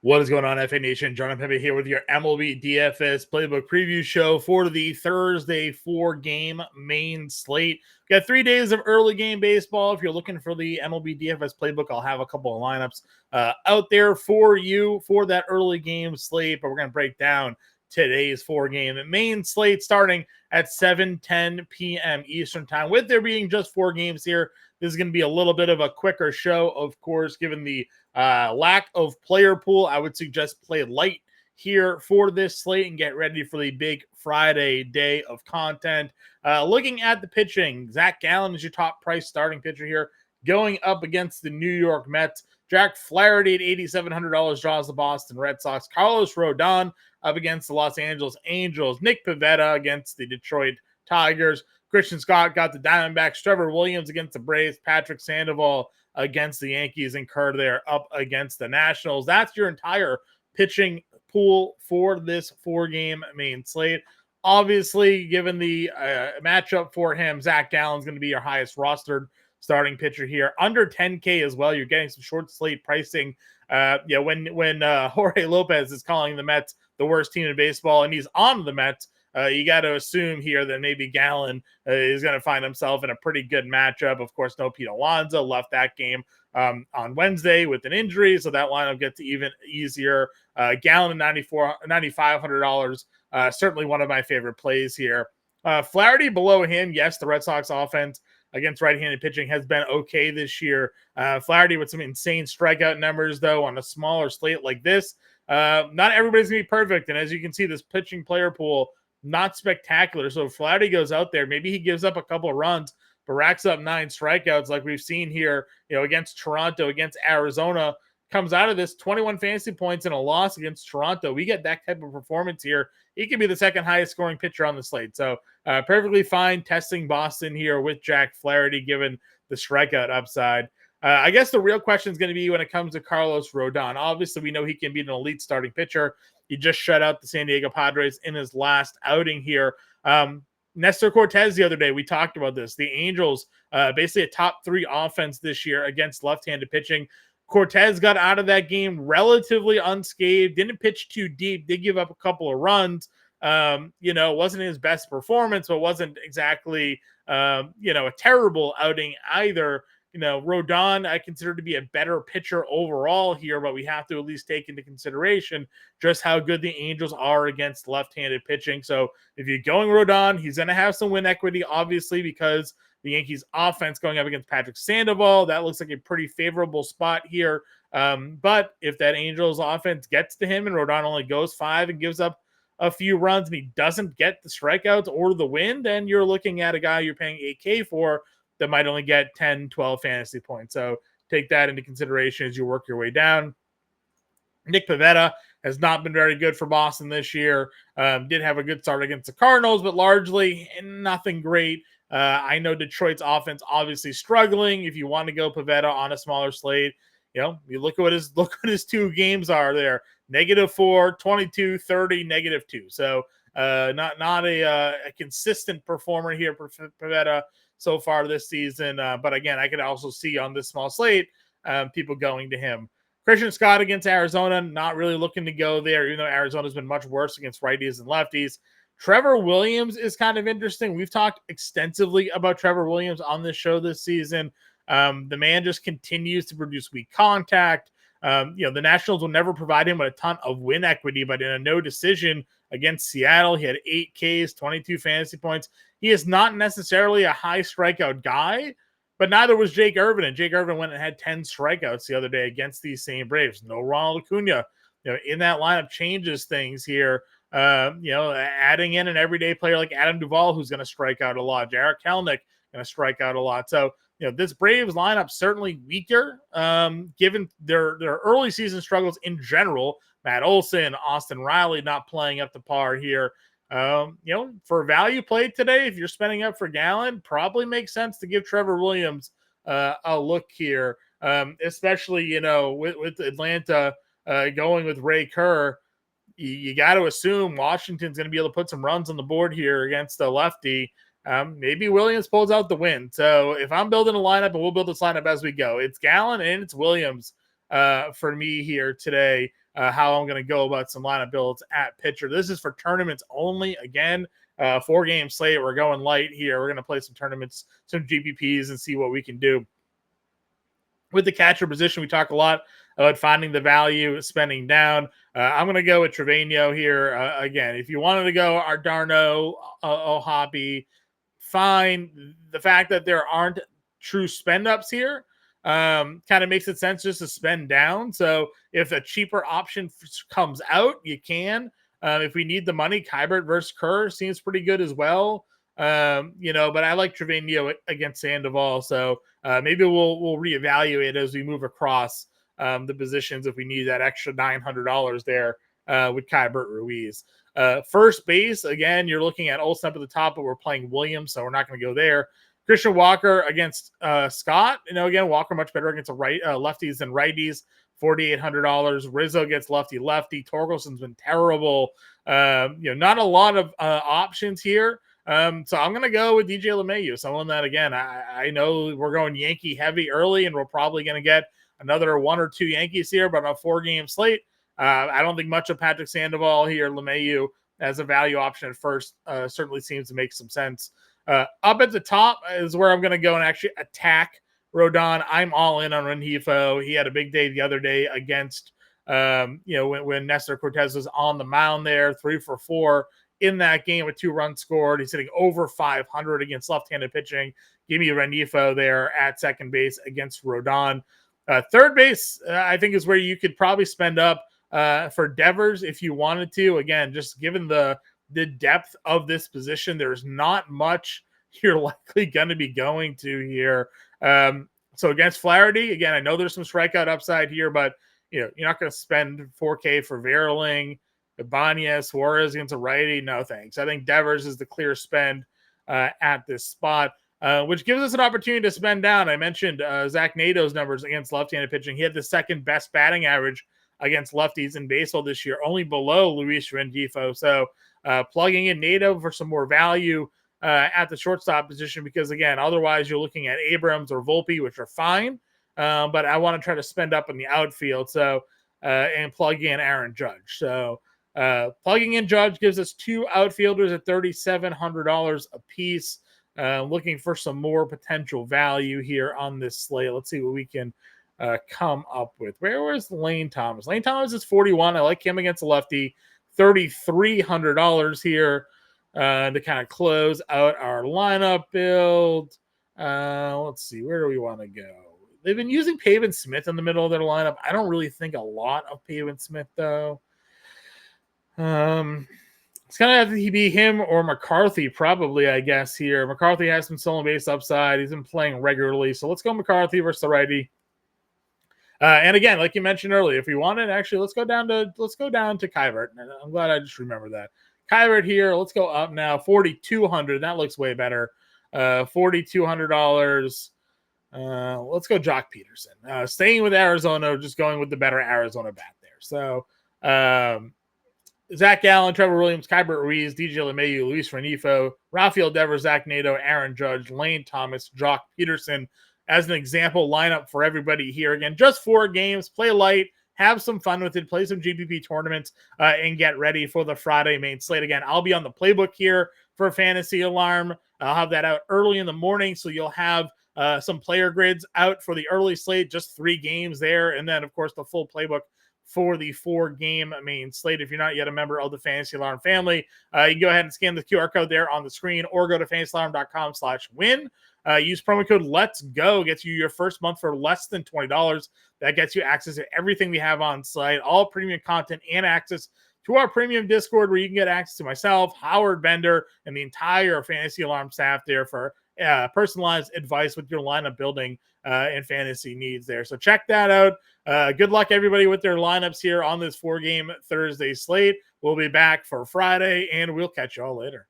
What is going on, FA Nation? John Pepe here with your MLB DFS Playbook preview show for the Thursday 4-game main slate. We got 3 days of early game baseball. If you're looking for the MLB DFS Playbook, I'll have a couple of lineups out there for you for that early game slate, but we're going to break down today's 4-game main slate starting at 7:10 p.m. Eastern time. With there being just 4 games here, this is going to be a little bit of a quicker show, of course, given the lack of player pool. I would suggest play light here for this slate and get ready for the big Friday day of content. Looking at the pitching, Zach Gallen is your top price starting pitcher here, going up against the New York Mets. Jack Flaherty at $8,700 draws the Boston Red Sox. Carlos Rodon up against the Los Angeles Angels. Nick Pivetta against the Detroit Tigers. Christian Scott got the Diamondbacks. Trevor Williams against the Braves. Patrick Sandoval against the Yankees, and Kerr there up against the Nationals. That's your entire pitching pool for this 4-game main slate. Obviously, given the matchup for him, Zach Gallen's going to be your highest rostered starting pitcher here. Under 10K as well. You're getting some short slate pricing. When Jorge Lopez is calling the Mets the worst team in baseball and he's on the Mets, you got to assume here that maybe Gallen is going to find himself in a pretty good matchup. Of course, no Pete Alonso, left that game on Wednesday with an injury, so that lineup gets even easier. Gallen at $9,500, certainly one of my favorite plays here. Flaherty below him, yes, the Red Sox offense against right-handed pitching has been okay this year. Flaherty with some insane strikeout numbers, though, on a smaller slate like this. Not everybody's going to be perfect, and as you can see, this pitching player pool, not spectacular. So if Flaherty goes out there, maybe he gives up a couple of runs, but racks up 9 strikeouts like we've seen here, against Toronto, against Arizona, comes out of this 21 fantasy points and a loss against Toronto. We get that type of performance here. He could be the second highest scoring pitcher on the slate. So perfectly fine testing Boston here with Jack Flaherty, given the strikeout upside. I guess the real question is going to be when it comes to Carlos Rodon. Obviously, we know he can be an elite starting pitcher. He just shut out the San Diego Padres in his last outing here. Nestor Cortez the other day, we talked about this. The Angels, basically a top 3 offense this year against left-handed pitching. Cortez got out of that game relatively unscathed, didn't pitch too deep, did give up a couple of runs. Wasn't his best performance, but wasn't exactly, a terrible outing either. Rodon I consider to be a better pitcher overall here, but we have to at least take into consideration just how good the Angels are against left-handed pitching. So if you're going Rodon, he's going to have some win equity, obviously, because the Yankees offense going up against Patrick Sandoval, that looks like a pretty favorable spot here. But if that Angels offense gets to him and Rodon only goes 5 and gives up a few runs and he doesn't get the strikeouts or the win, then you're looking at a guy you're paying $8K for that might only get 10, 12 fantasy points. So take that into consideration as you work your way down. Nick Pivetta has not been very good for Boston this year. Did have a good start against the Cardinals, but largely nothing great. I know Detroit's offense obviously struggling. If you want to go Pivetta on a smaller slate, you look at what his 2 games are there. -4, 22, 30, -2. So not a consistent performer here for Pivetta so far this season. But again, I could also see on this small slate people going to him. Christian Scott against Arizona, not really looking to go there, even though Arizona's been much worse against righties and lefties. Trevor Williams is kind of interesting. We've talked extensively about Trevor Williams on this show this season. The man just continues to produce weak contact. The Nationals will never provide him with a ton of win equity, but in a no decision against Seattle, he had 8 Ks, 22 fantasy points. He is not necessarily a high strikeout guy, but neither was Jake Irvin. And Jake Irvin went and had 10 strikeouts the other day against these same Braves. No Ronald Acuna, in that lineup changes things here. Adding in an everyday player like Adam Duvall, who's going to strike out a lot. Jarrett Kelenic going to strike out a lot. So, this Braves lineup certainly weaker, given their early season struggles in general. Matt Olson, Austin Riley not playing up to par here. For value play today, if you're spending up for Gallen, probably makes sense to give Trevor Williams a look here, especially, with Atlanta going with Ray Kerr. You got to assume Washington's going to be able to put some runs on the board here against the lefty. Maybe Williams pulls out the win. So if I'm building a lineup, and we'll build this lineup as we go, it's Gallen and it's Williams for me here today. how I'm going to go about some lineup builds at pitcher. This is for tournaments only. Again, 4-game slate. We're going light here. We're going to play some tournaments, some GPPs, and see what we can do. With the catcher position, we talk a lot about finding the value, spending down. I'm going to go with Trevino here. Again, if you wanted to go Ardarno, Ohapi, fine. The fact that there aren't true spend ups here kind of makes it sense just to spend down. So if a cheaper option comes out, you can. If we need the money, Kybert versus Kerr seems pretty good as well. But I like Trevino against Sandoval. So maybe we'll reevaluate as we move across the positions if we need that extra $900 there with Kybert Ruiz. First base, again, you're looking at Olsen up at the top, but we're playing Williams, so we're not going to go there. Christian Walker against Scott. Again, Walker much better against lefties than righties. $4,800. Rizzo gets lefty. Torkelson's been terrible. Not a lot of options here. So I'm going to go with DJ LeMahieu, someone that, again, I know we're going Yankee heavy early, and we're probably going to get another 1 or 2 Yankees here, but on a 4-game slate, I don't think much of Patrick Sandoval here. LeMahieu as a value option at first certainly seems to make some sense. Up at the top is where I'm going to go and actually attack Rodon. I'm all in on Rengifo. He had a big day the other day against, when Nestor Cortez was on the mound there, 3 for 4 in that game with 2 runs scored. He's hitting over 500 against left-handed pitching. Give me Rengifo there at second base against Rodon. Third base, I think, is where you could probably spend up for Devers if you wanted to. Again, just given the depth of this position, there's not much you're likely going to be going to here. So against Flaherty, again, I know there's some strikeout upside here, but you're not going to spend $4K for Verling, Ibanez, Suarez against a righty. No thanks. I think Devers is the clear spend at this spot. Which gives us an opportunity to spend down. I mentioned Zach Nato's numbers against left-handed pitching. He had the second best batting average against lefties in baseball this year, only below Luis Rengifo. So plugging in Nato for some more value at the shortstop position, because, again, otherwise you're looking at Abrams or Volpe, which are fine. But I want to try to spend up in the outfield and plug in Aaron Judge. So plugging in Judge gives us 2 outfielders at $3,700 a piece. Looking for some more potential value here on this slate. Let's see what we can come up with. Where was Lane Thomas? Lane Thomas is 41. I like him against a lefty. $3,300 here to kind of close out our lineup build. Let's see. Where do we want to go? They've been using Pavin Smith in the middle of their lineup. I don't really think a lot of Pavin Smith, though. It's going to have to be him or McCarthy, probably, I guess, here. McCarthy has some stolen base upside. He's been playing regularly. So let's go McCarthy versus the righty. And again, like you mentioned earlier, if you want it, actually, let's go down to Kybert. I'm glad I just remembered that. Kybert here. Let's go up now. $4,200. That looks way better. $4,200. Let's go Jock Peterson. Staying with Arizona, just going with the better Arizona bat there. So, Zach Gallen, Trevor Williams, Kybert Ruiz, DJ LeMahieu, Luis Rengifo, Rafael Devers, Zach Nato, Aaron Judge, Lane Thomas, Jock Peterson as an example lineup for everybody here. Again, just 4 games, play light, have some fun with it, play some GPP tournaments, and get ready for the Friday main slate. Again, I'll be on the Playbook here for Fantasy Alarm. I'll have that out early in the morning, so you'll have some player grids out for the early slate, just 3 games there, and then, of course, the full Playbook for the 4-game main slate. If you're not yet a member of the Fantasy Alarm family, you can go ahead and scan the QR code there on the screen or go to fantasyalarm.com/win. Use promo code Let's Go. Gets you your first month for less than $20. That gets you access to everything we have on site, all premium content, and access to our premium Discord, where you can get access to myself, Howard Bender, and the entire Fantasy Alarm staff there for personalized advice with your lineup building and fantasy needs there. So check that out. Good luck, everybody, with their lineups here on this 4-game Thursday slate. We'll be back for Friday, and we'll catch you all later.